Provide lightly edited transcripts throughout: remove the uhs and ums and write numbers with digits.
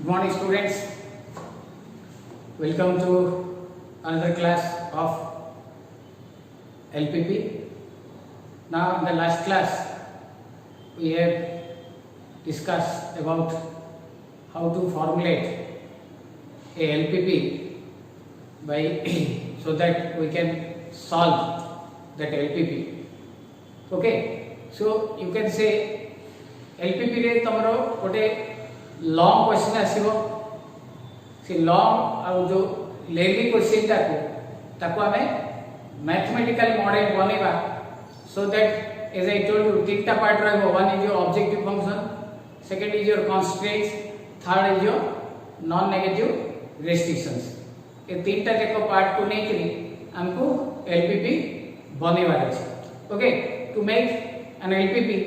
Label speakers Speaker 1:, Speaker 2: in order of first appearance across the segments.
Speaker 1: Good morning students, welcome to another class of LPP. Now in the last class we have discussed about how to formulate a LPP by so that we can solve that LPP. Okay, so you can say LPP रे तमरो गोटे long question आसीबो से long आ जो lengthy question ताको हमें mathematical model बनेबा so that as I told you तीनटा part रहबो one is your objective function second is your constraints third is your non negative restrictions ए तीनटा जाको पार्ट को नै करी हमको एलपीपी बनेबार अछि okay to make an LPP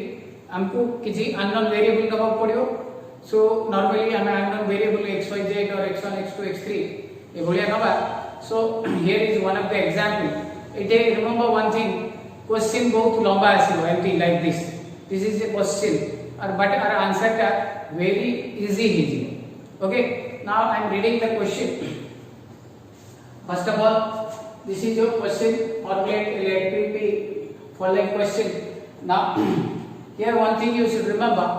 Speaker 1: हमको किसी अननोन वेरिएबल दबा पड़ियो so normally I am unknown variable xyz or x1 x2 x3 ए भलिया नबा so here is one of the example it is remember one thing question बहुत लंबा आसीबो MT like this is a question or but our answer का very easy okay now I am reading the question first of all this is your question formulate LPP following question now here one thing you should remember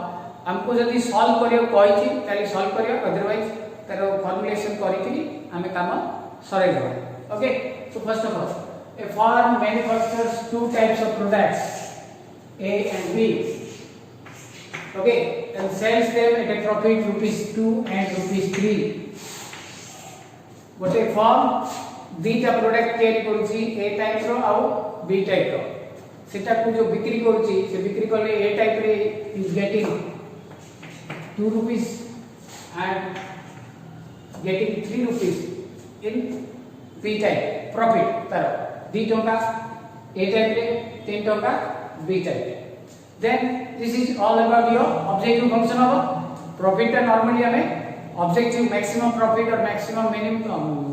Speaker 1: हमको जदी solve करियो कोइ छी ताली solve करियो otherwise तारो formulation करि कि हमें काम सरै देबो okay so first of all a firm manufactures two types of products A and B okay and sells them at a profit ₹2 and ₹3 गोटे फर्म दीटा प्रोडक्ट तयारी करूची A टाइप रो आउ B टाइप रो सेटा को जो बिक्री करूची से बिक्री करले A टाइप रे is getting ₹2 and getting ₹3 in B type profit तार 2 टका A type रे 3 टका B type रे then this is all about your objective function of profit ता normally हमें objective maximum profit और maximum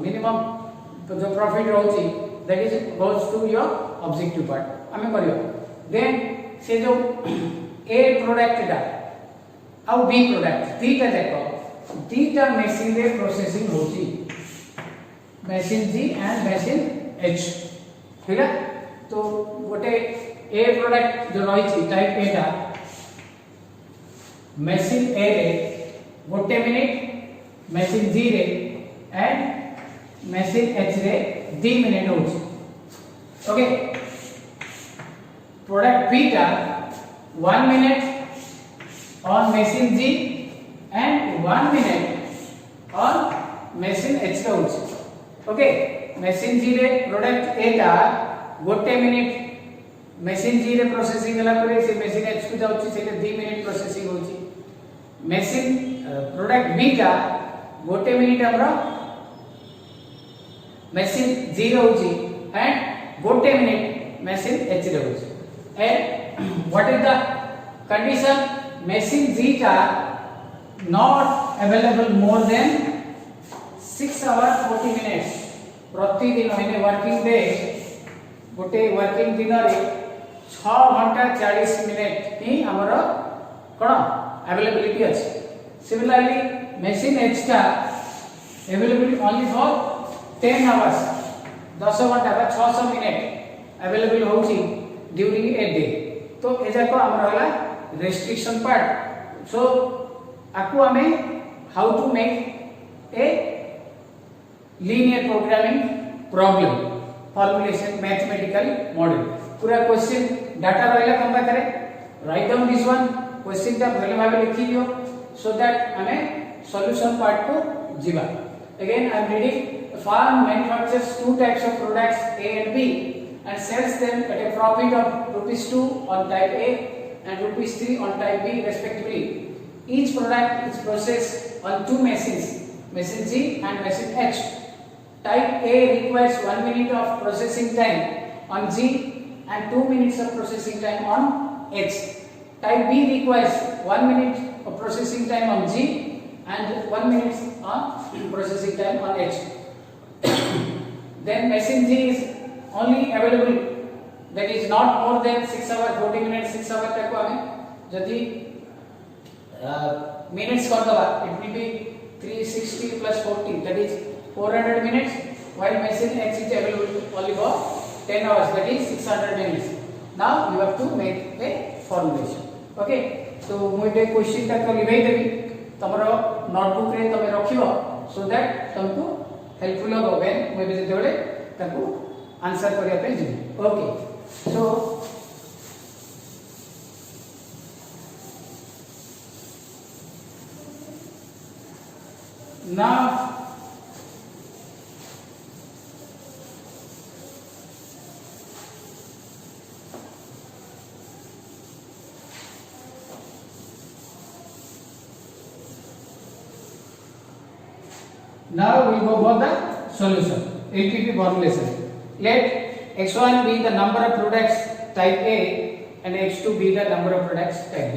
Speaker 1: minimum तो जो profit रहउची that is goes to your objective part हमें करियो then से जो A product ता आउ बी प्रोडक्ट दीटा देखो दीटा मशीन रे प्रोसेसिंग होची machine G and machine H ठीक है तो गोटे ए प्रोडक्ट जो रही छी टाइप ए ता मशीन ए रे गोटे मिनिट मशीन जी रे एंड मशीन एच रे 2 मिनिट होची ओके प्रोडक्ट बी ता 1 minute on machine G and 1 minute on machine H का होची ओके machine G रे प्रोडक्ट A ता गोटे मिनिट machine G रे प्रोसेसिंग होला परे से machine H को जाउची से 2 मिनिट प्रोसेसिंग होची machine प्रोडक्ट B ता गोटे मिनिट हमरा machine G रे होची एंड गोटे मिनिट machine H रे होची and what is the condition machine G ta not available more than 6 hours 40 minutes प्रति दिन होने वर्किंग डे गोटे वर्किंग दिन रे 6 घंटा 40 मिनिट ही हमरो कोन अवेलेबिलिटी अछि सिमिलरली machine H ता अवेलेबल ओनली फॉर 10 आवर्स 10 घंटा बा 600 मिनिट अवेलेबल होची ड्यूरिंग ए डे तो एजा को हमरो होला restriction part so aku hame how to make a linear programming problem formulation mathematical model पूरा question data रहला हम करे write down this one question ता भले भाबे लिखि दियो so that हमें solution part को जीवा again I am reading a firm manufactures two types of products A and B and sells them at a profit of ₹2 on type A and ₹3 on type B respectively. Each product is processed on two machines, machine G and machine H. Type A requires 1 minute of processing time on G and 2 minutes of processing time on H. Type B requires 1 minute of processing time on G and 1 minute on processing time on H. Then machine G is only available that is not more than 6 hours 40 minutes 6 hours तक को हमें जदी minutes कर दबा it will be 360 plus 40, that is 400 minutes, while machine X is available only for 10 hours, that is 600 minutes. Now you have to make a formulation. Okay, so मुझे question तक लिखाई देबी तमरो नोटबुक रे तमे रखियो सो दैट तुमको helpful हो व्हेन मैं भी जेतेबेले ताकू आंसर करिया पे जी. Okay, so now we go for the solution. LPP formulation. Let x1 be the number of products type A and x2 be the number of products type B.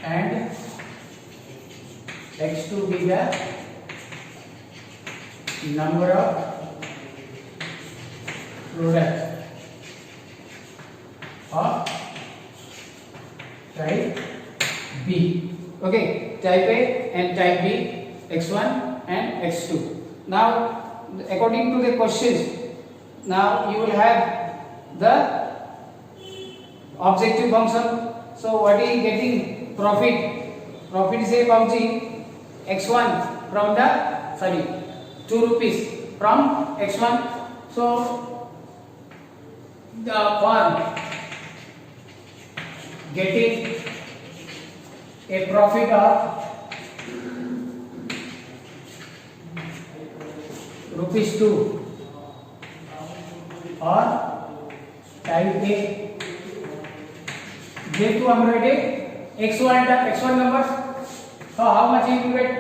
Speaker 1: And x2 be the number of products of type B. Okay, type A and type B, x1 and x2. Now according to the questions, now you will have the objective function. So what is getting profit? Profit say pouchi x1 from the 2 rupees from x1. So the firm getting a profit of rupees 2 or type A. जेतु हमरो x1 numbers, so how much you will get?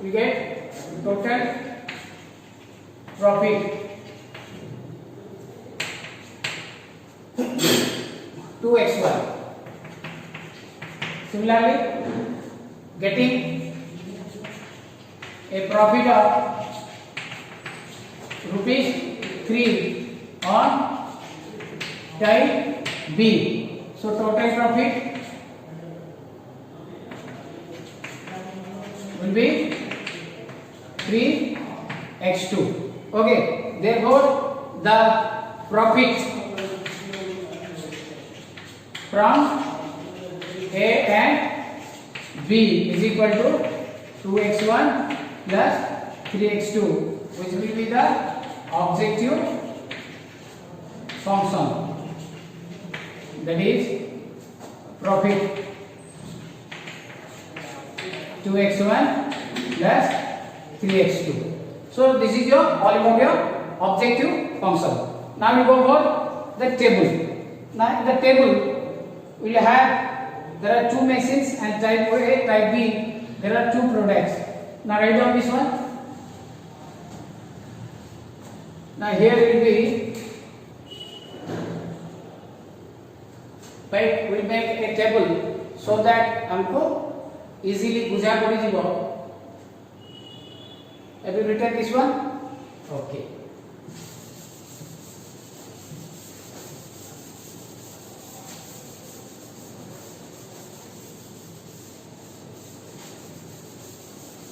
Speaker 1: You get total profit 2x1. Similarly, getting a profit of rupees 3 on type B. So total profit will be 3x2. Okay, therefore the profit from A and B is equal to 2x1 plus 3x2, which will be the objective function. That is profit 2x1 plus 3x2. So this is your all of your objective function. Now we go for the table. Now in the table we will have, there are two machines and type A, type B, there are two products. Now write down this one. Now here will be, but we will make a table so that हमको easily बुझा पड़ी जीवो. Have you written this one? Okay.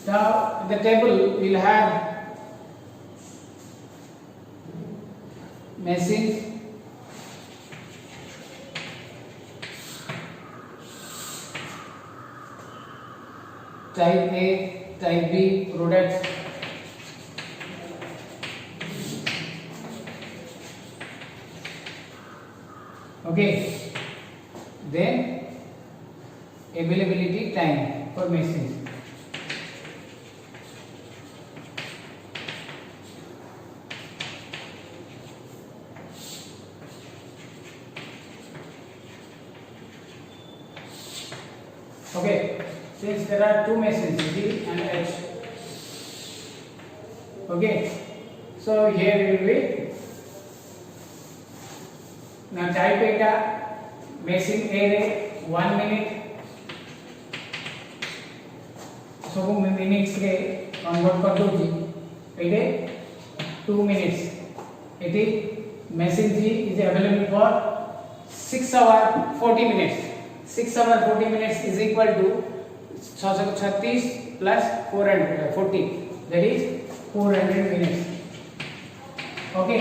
Speaker 1: Now the table will have machines, type A, type B products, okay, then availability time for machines. Okay, since there are two machines G and H, okay, so here will be, now type A machine A 1 minute सब minutes रे convert कर दोची एटे 2 minutes एटी machine G is available for 6 hour 40 minutes 6 hour 40 minutes is equal to 636 plus 440 that is 400 minutes okay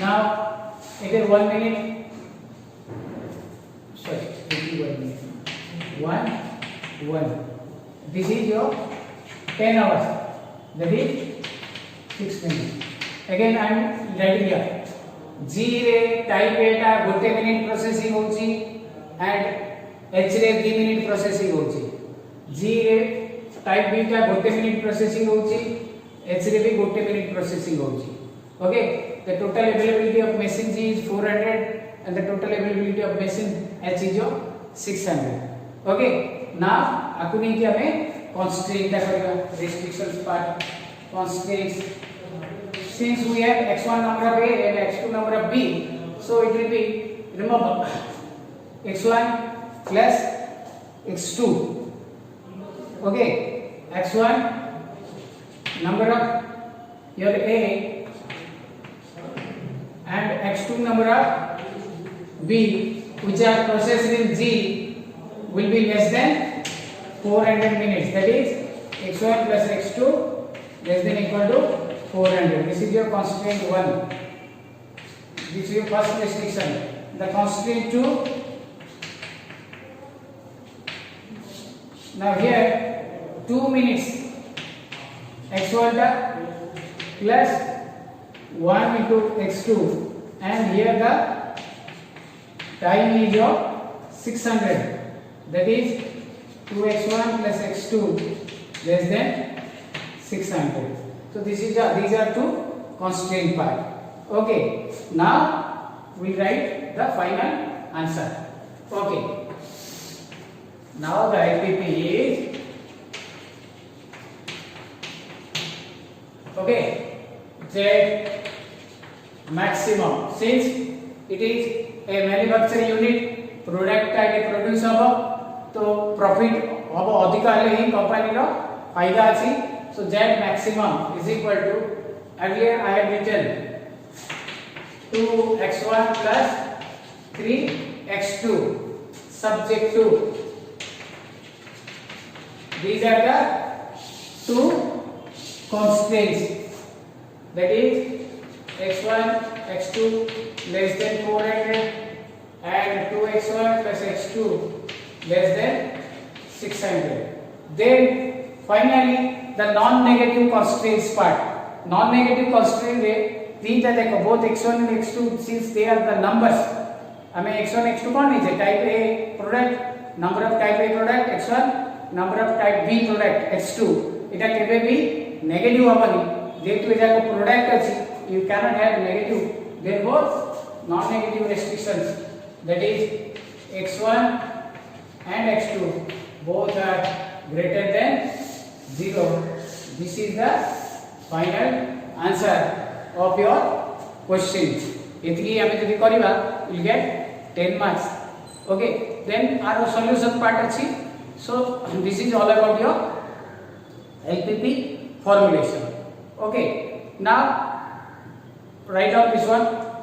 Speaker 1: now it is 1 minute sorry 1 minute 1 this is your 10 hours that is 6 minutes again I am writing here G रे type A टा गोटे minute processing होची and H रे 2 minute processing होची G रे type B टा गोटे minute processing होची H रे भी गोटे मिनिट प्रोसेसिंग होची okay the total availability of machine G is 400 and the total availability of machine H is 600 okay now आकु नहीं कि हमें constraint टा करिया restrictions part constraints since we have x1 number of A and x2 number of B so it will be remember x1 plus x2 okay x1 number of your A and x2 number of B which are processed in G will be less than 400 minutes that is x1 plus x2 less than equal to 400 this is your constraint 1 this is your first restriction the constraint 2 now here 2 minutes x1 plus 1 into x2 and here the time is your 600 that is 2x1 plus x2 less than 600 so this is these are two constraint part okay now we write the final answer okay now the LPP is okay Z maximum since it is a manufacturing unit product type produce habo to profit habo adhika hale hi company ro फायदा अछि so Z maximum is equal to earlier I have written 2x1 plus 3x2 subject to these are the two constraints that is x1 x2 less than 400 and 2x1 plus x2 less than 600 then finally the non negative constraints part non negative constraint रे तीन देखो both x1 and x2 since they are the numbers हमें x1 x2 कौन नहीं है type A product number of type A product x1 number of type B product x2 इटा केबे भी नेगेटिव हबनी जेतु एजा को प्रोडक्ट अछि you cannot have negative therefore non negative restrictions that is x1 and x2 both are greater than 0 this is the final answer of your question इतनी हमें जदी करिबा you will get 10 marks okay then our solution part अछि so this is all about your LPP formulation okay now write down this one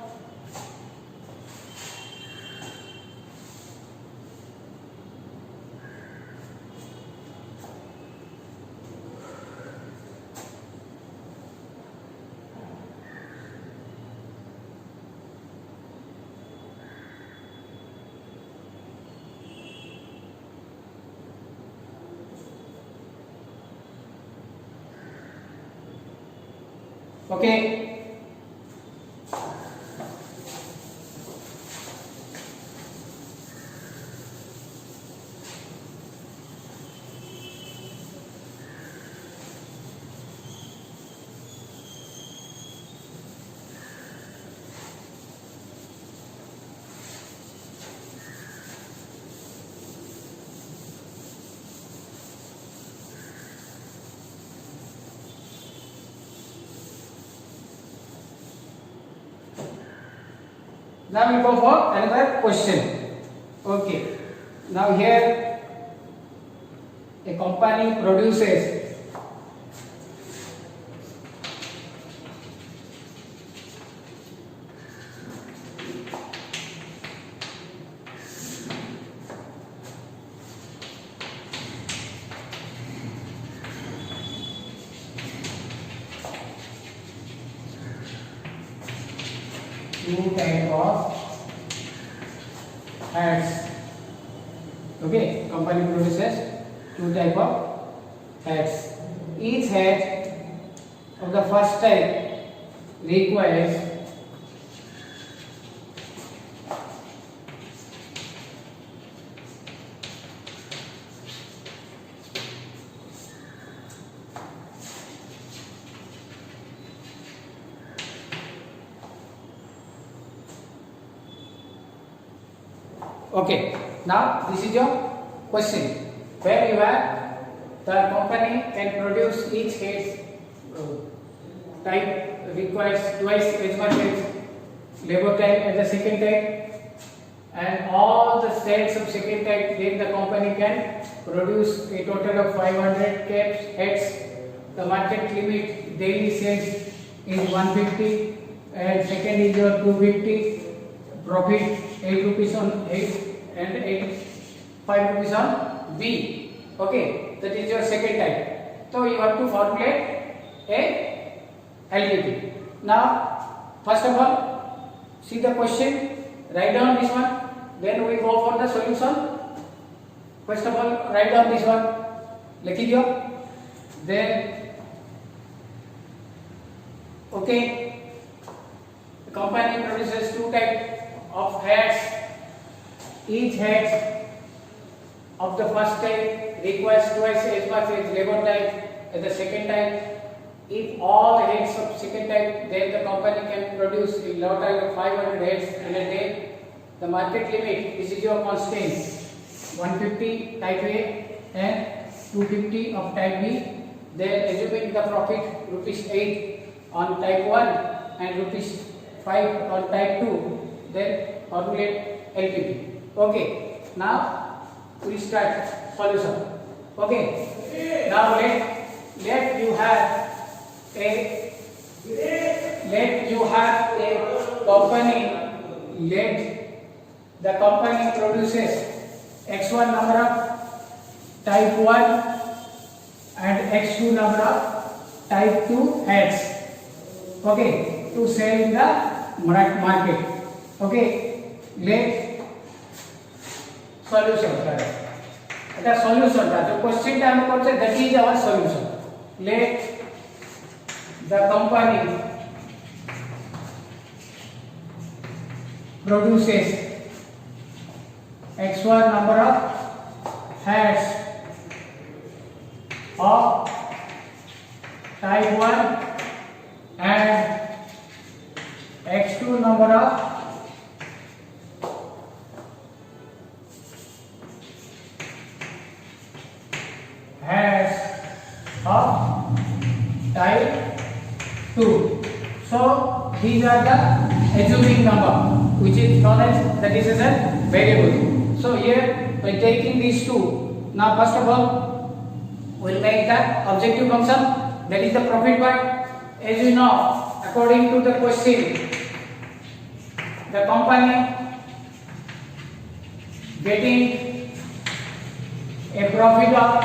Speaker 1: okay now we go for another question okay now here a company produces two type of hats. Okay, company produces two type of hats. Each hat of the first type requires okay. Now this is your question where you have the company can produce each head type requires twice as much as labor time as the second type, and all the sets of second type, then the company can produce a total of 500 heads. The market limit daily sales is 150 and second is your 250. Profit 8 rupees on 8 and 5 rupees on B. Okay, that is your second type. So you have to formulate a LPP. Now, first of all, see the question, write down this one, then we go for the solution. First of all, write down this one, likhi diyo. Then, okay, the company produces two types of heads. Each head of the first type requires twice as much as labor type as the second type. If all the heads of second type, then the company can produce a total of 500 heads in a day. The market limit, this is your constant, 150 type A and 250 of type B. Then assuming the profit rupees 8 on type 1 and rupees 5 on type 2, then formulate LPP. Okay, now we start solution. Okay, now let you have a company. Let the company produces x1 number of type 1 and x2 number of type 2 heads. Okay, to sell in the market. Okay, let solution correct. Eta solution ta jo question ta hame korche, that is our solution. Let the company produces x1 number of heads of type 1 and x2 number of heads of type 2. So these are the assuming number which is known as the decision variable. So here by taking these two, now first of all we will make the objective function, that is the profit part. As you know, according to the question, the company getting a profit of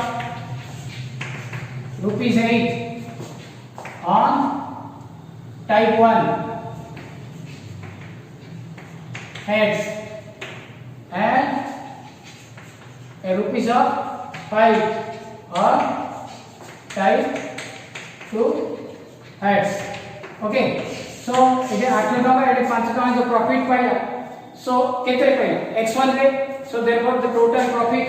Speaker 1: rupees 8 on type 1 heads and a rupees of 5 on type 2 heads. Okay, so ये 8 टका ये 5 टका जो profit पाया, so कितने पाया x1 रे, so therefore the total profit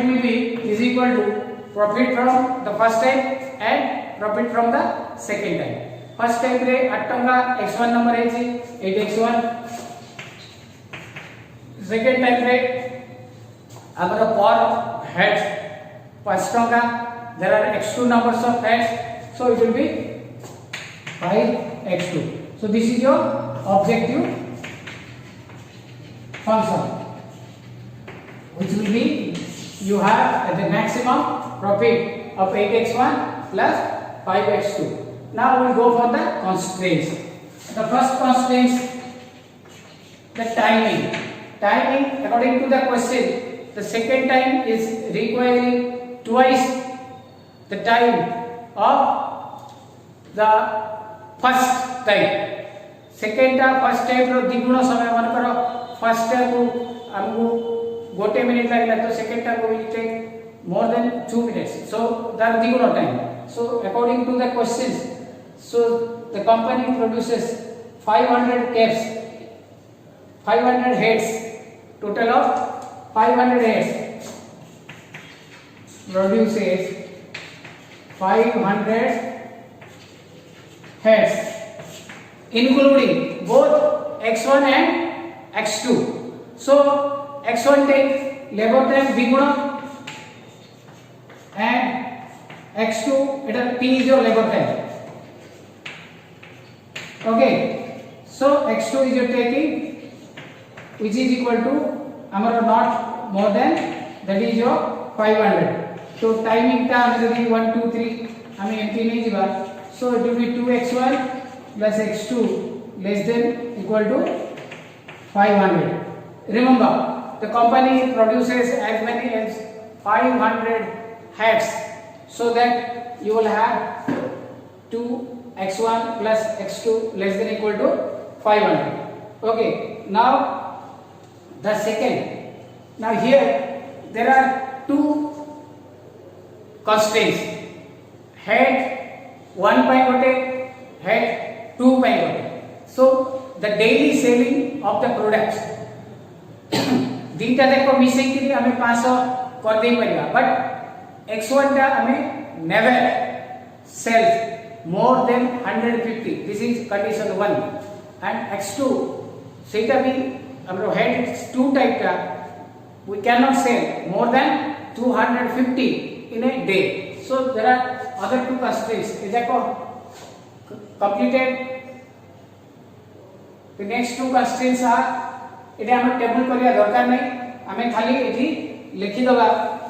Speaker 1: will be is equal to profit from the first type and profit from the second type. First type रे 8 टका x1 number है 8x1. Second type रे अगर per head 5 टका, there are x2 numbers of heads, so it will be 5x2. So this is your objective function. which will be you have the maximum profit of 8x1 plus 5x2. Now we will go for the constraints. The first constraint, the timing. Timing according to the question, the second time is requiring twice the time of the first time. Second टा first time रो द्विगुण समय मन करो first टा को हमको गोटे minute लगला तो second टा को will take more than 2 minutes. So that द्विगुण time. So according to the questions, so the company produces 500 caps, 500 heads, total of 500 heads. Produces 500 heads, including both x1 and x2. So x1 take labor time द्विगुण and x2 it is t is your labor time. Okay, so x2 is your taking which is equal to amara not more than that is your 500. So timing ta amara 1 2 3 hame empty nahi jiba. So it will be 2x1 plus x2 less than equal to 500. Remember, the company produces as many as 500 heads, so that you will have 2x1 plus x2 less than equal to 500. Okay, now the second. Now here there are two constraints. Head 1 by gote, head 2 by gote. So the daily selling of the products दीटा देखो missing के लिए हमें 500 कर दे परिया, but x1 टा हमें never sell more than 150. This is condition 1. And x2 सेटा भी हमरो हेड 2 टाइप का we cannot sell more than 250 in a day. So there are other two constraints. Is that completed? The next two constraints are एटा हम table करिया दरकार नै, हमें खाली एठी लिखि दबा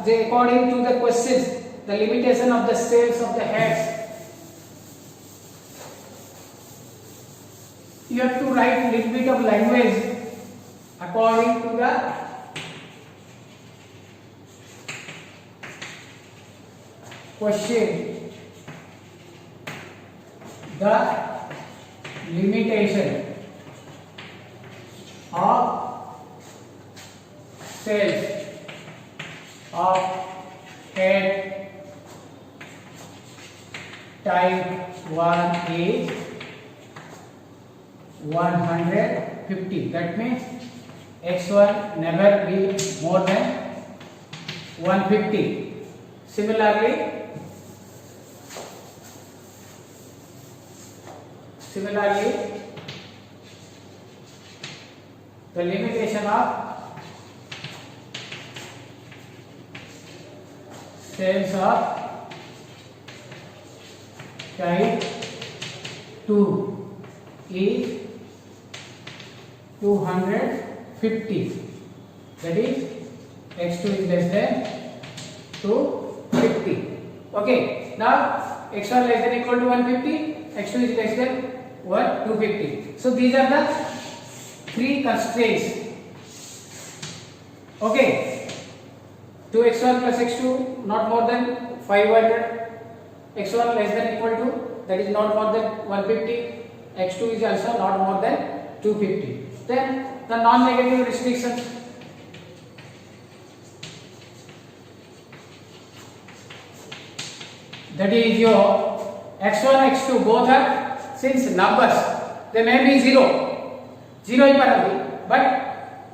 Speaker 1: जे according to the questions the limitation of the sales of the heads. You have to write little bit of language according to the question. The limitation of sales of head type 1 is 150. That means x1 never be more than 150. Similarly the limitation of sales of type 2 is 250. That is x2 is less than 250. Okay, now x1 less than equal to 150, x2 is less than 250. So these are the three constraints. Okay, 2x1 plus x2 not more than 500, x1 less than equal to that is not more than 150, x2 is also not more than 250. Then the non-negative restrictions. That is your x1 x2 both are since numbers they may be 0 ही पर आती but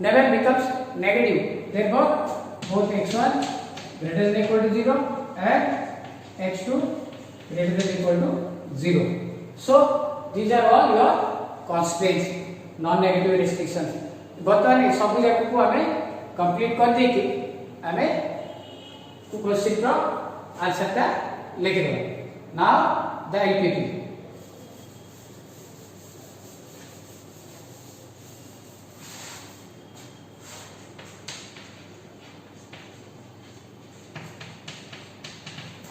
Speaker 1: never becomes negative. Therefore both x1 greater than equal to 0 and x2 greater than equal to 0. So these are all your constraints, non-negative restrictions. बर्तमान सब जाक को हमें complete कर दे कि हमें क्वेश्चन का आंसर टा लिख दो. Now the LPP.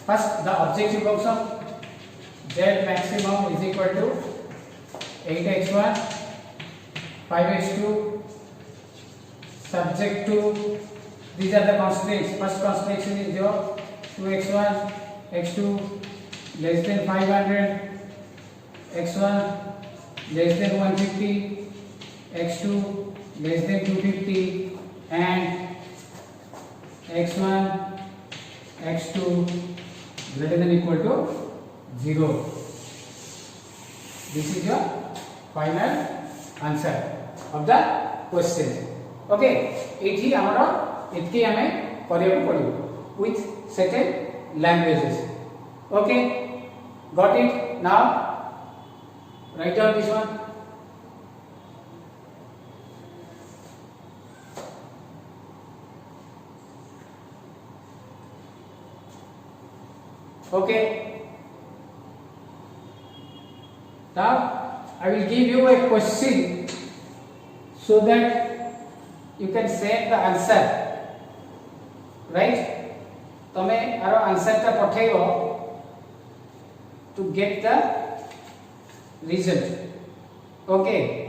Speaker 1: First, the objective function z maximum is equal to 8x1, 5x2, subject to, these are the constraints. First constraint is 0, 2x1, x2 less than 500, x1 less than 150, x2 less than 250, and x1, x2 greater than equal to 0. This is your final answer of the question. Okay, एठी हमरो इतकी हमें करियो पड़ियो with certain languages. Okay, got it? Now write down this one. Okay, now I will give you a question so that you can say the answer, right? तमे आरो answer टा पठाइबो to get the result. Okay,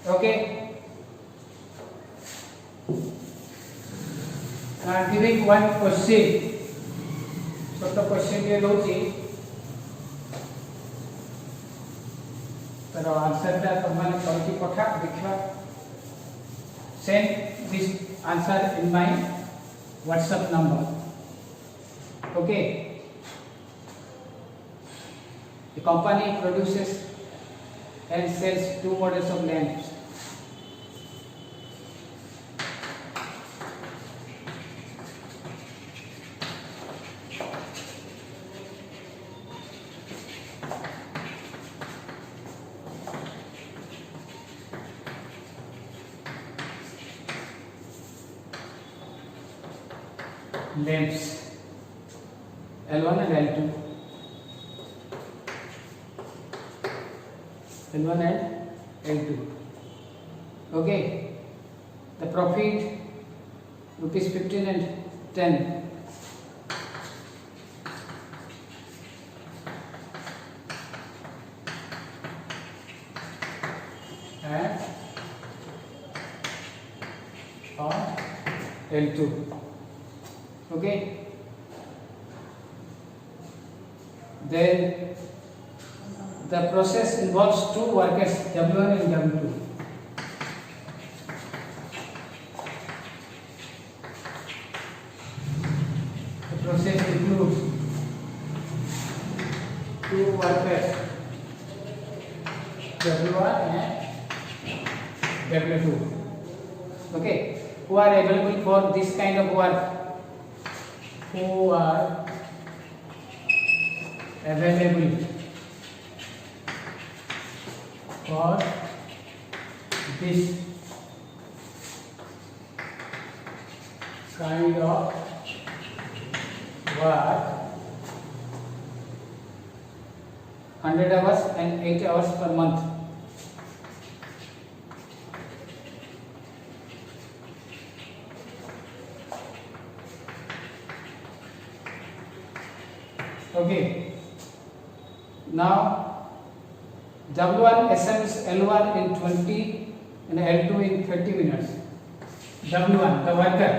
Speaker 1: okay. I am giving one question. So the question here होची तर answer टा तमने करके पठा देखा. Send this answer in my WhatsApp number. Okay. The company produces and sells two models of lamps. Lamps L1 and L2. L1 and L2. Okay. The profit rupees 15 and 10. And on L2. Okay. Then the process involves two workers W1 and W2. The process includes two workers W1 and W2. Okay, who are available for this kind of work? Who are available for this kind of work 100 hours and 8 hours per month. Okay. Now W1 assembles L1 in 20 and L2 in 30 minutes. W1, the worker,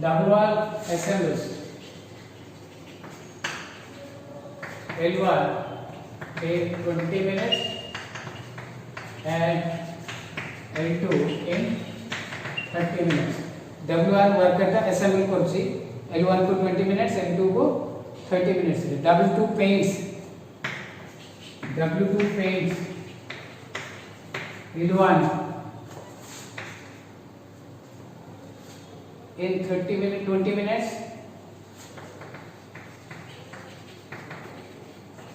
Speaker 1: W1 assembles L1 in 20 minutes and L2 in 30 minutes. W1 worker ta assemble करछि L1 को 20 minutes, L2 को 30 minutes. W2 paints L1 in 20 minutes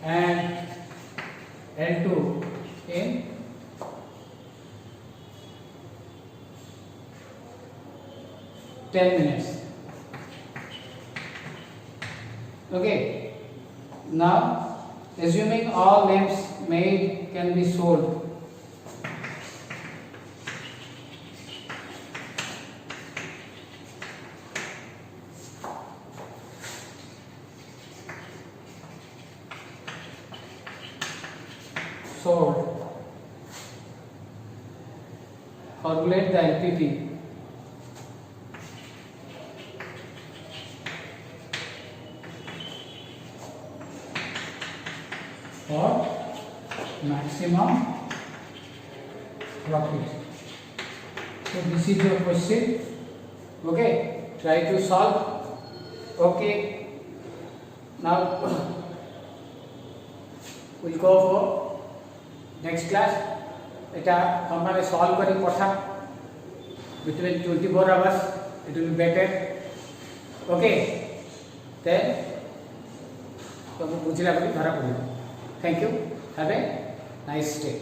Speaker 1: and L2 in 10 minutes. Okay. Now, assuming all lamps made can be sold, formulate the LPP for maximum profit. So this is your question. Okay, try to solve. Okay, now we'll go for next class. এটা তোমরা solve করে পড়া between 24 hours, it will be better. Okay, then তুমি বুঝলা বলি ধরা পড়িব. Thank you, have a nice day.